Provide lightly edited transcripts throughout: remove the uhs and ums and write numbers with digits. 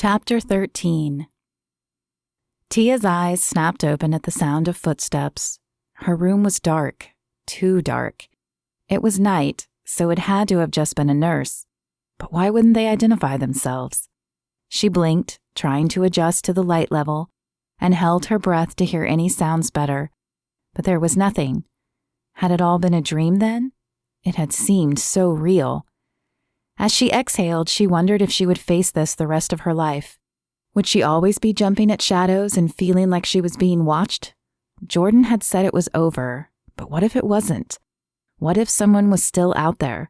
Chapter 13. Tia's eyes snapped open at the sound of footsteps. Her room was dark, too dark. It was night, so it had to have just been a nurse. But why wouldn't they identify themselves? She blinked, trying to adjust to the light level, and held her breath to hear any sounds better. But there was nothing. Had it all been a dream then? It had seemed so real. As she exhaled, she wondered if she would face this the rest of her life. Would she always be jumping at shadows and feeling like she was being watched? Jordan had said it was over, but what if it wasn't? What if someone was still out there?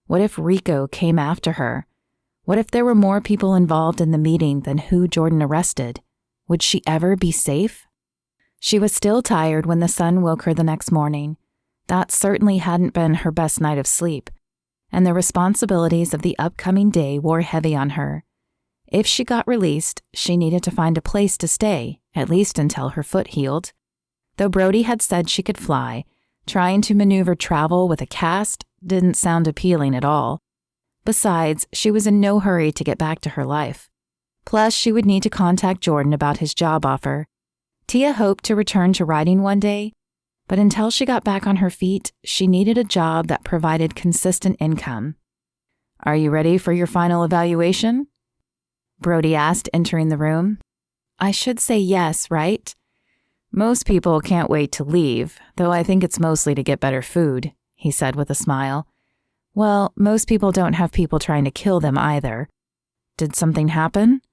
What if Rico came after her? What if there were more people involved in the meeting than who Jordan arrested? Would she ever be safe? She was still tired when the sun woke her the next morning. That certainly hadn't been her best night of sleep, and the responsibilities of the upcoming day wore heavy on her. If she got released, she needed to find a place to stay, at least until her foot healed. Though Brody had said she could fly, trying to maneuver travel with a cast didn't sound appealing at all. Besides, she was in no hurry to get back to her life. Plus, she would need to contact Jordan about his job offer. Tia hoped to return to writing one day, but until she got back on her feet, she needed a job that provided consistent income. "Are you ready for your final evaluation?" Brody asked, entering the room. "I should say yes, right?" "Most people can't wait to leave, though I think it's mostly to get better food," he said with a smile. "Well, most people don't have people trying to kill them either." "Did something happen?"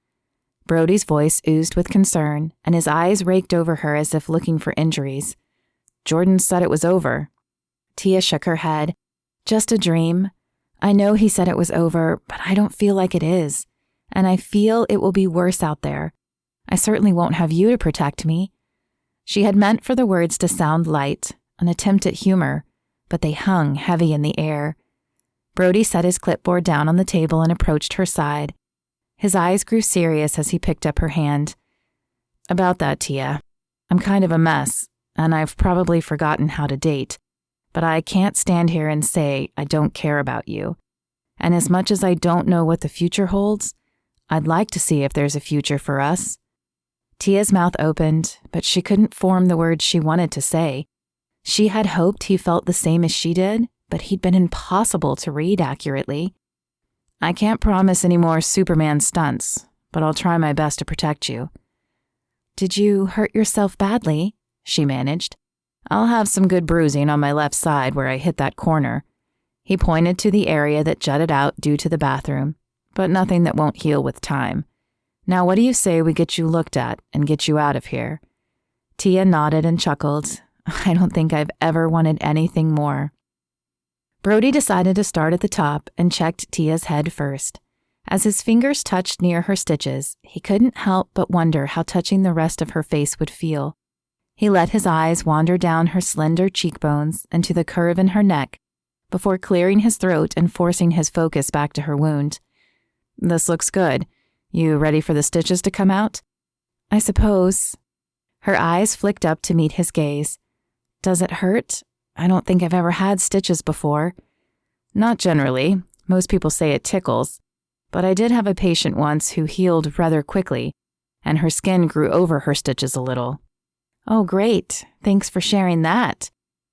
Brody's voice oozed with concern, and his eyes raked over her as if looking for injuries. "Jordan said it was over." Tia shook her head. "Just a dream. I know he said it was over, but I don't feel like it is. And I feel it will be worse out there. I certainly won't have you to protect me." She had meant for the words to sound light, an attempt at humor, but they hung heavy in the air. Brody set his clipboard down on the table and approached her side. His eyes grew serious as he picked up her hand. "About that, Tia, I'm kind of a mess, and I've probably forgotten how to date, but I can't stand here and say I don't care about you. And as much as I don't know what the future holds, I'd like to see if there's a future for us." Tia's mouth opened, but she couldn't form the words she wanted to say. She had hoped he felt the same as she did, but he'd been impossible to read accurately. "I can't promise any more Superman stunts, but I'll try my best to protect you." "Did you hurt yourself badly?" she managed. "I'll have some good bruising on my left side where I hit that corner." He pointed to the area that jutted out due to the bathroom, but nothing that won't heal with time. "Now what do you say we get you looked at and get you out of here?" Tia nodded and chuckled. "I don't think I've ever wanted anything more." Brody decided to start at the top and checked Tia's head first. As his fingers touched near her stitches, he couldn't help but wonder how touching the rest of her face would feel. He let his eyes wander down her slender cheekbones and to the curve in her neck before clearing his throat and forcing his focus back to her wound. "This looks good. You ready for the stitches to come out?" "I suppose." Her eyes flicked up to meet his gaze. "Does it hurt? I don't think I've ever had stitches before." "Not generally. Most people say it tickles. But I did have a patient once who healed rather quickly, and her skin grew over her stitches a little." "Oh, great. Thanks for sharing that."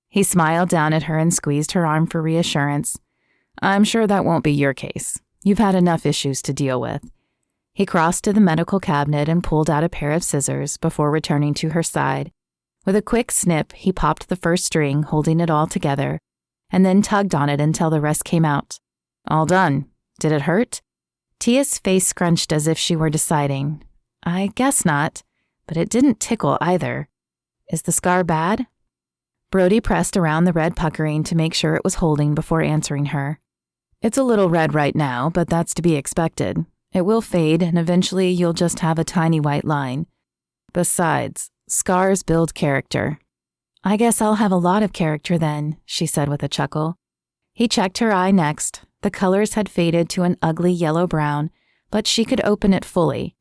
He smiled down at her and squeezed her arm for reassurance. "I'm sure that won't be your case. You've had enough issues to deal with." He crossed to the medical cabinet and pulled out a pair of scissors before returning to her side. With a quick snip, he popped the first string, holding it all together, and then tugged on it until the rest came out. "All done. Did it hurt?" Tia's face scrunched as if she were deciding. "I guess not, but it didn't tickle either. Is the scar bad?" Brody pressed around the red puckering to make sure it was holding before answering her. "It's a little red right now, but that's to be expected. It will fade, and eventually you'll just have a tiny white line. Besides, scars build character." "I guess I'll have a lot of character then," she said with a chuckle. He checked her eye next. The colors had faded to an ugly yellow-brown, but she could open it fully,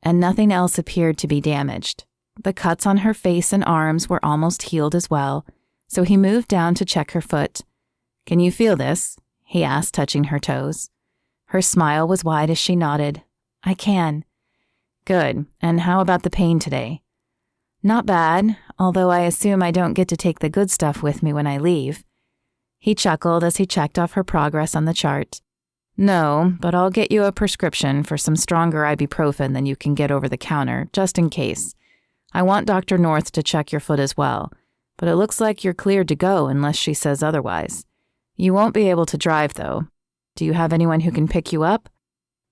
and nothing else appeared to be damaged. The cuts on her face and arms were almost healed as well, so he moved down to check her foot. "Can you feel this?" he asked, touching her toes. Her smile was wide as she nodded. "I can." Good. And how about the pain today? Not bad, although I assume I don't get to take the good stuff with me when I leave. He chuckled as he checked off her progress on the chart. No, but I'll get you a prescription for some stronger ibuprofen than you can get over the counter, just in case. I want Dr. North to check your foot as well, but it looks like you're cleared to go unless she says otherwise. You won't be able to drive, though. Do you have anyone who can pick you up?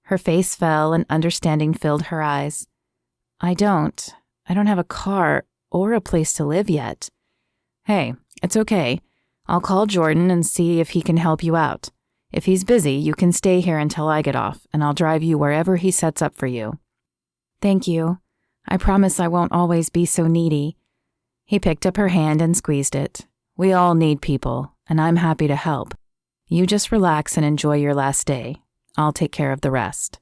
Her face fell and understanding filled her eyes. I don't have a car or a place to live yet. Hey, it's okay. I'll call Jordan and see if he can help you out. If he's busy, you can stay here until I get off, and I'll drive you wherever he sets up for you. Thank you. I promise I won't always be so needy. He picked up her hand and squeezed it. We all need people, and I'm happy to help. You just relax and enjoy your last day. I'll take care of the rest.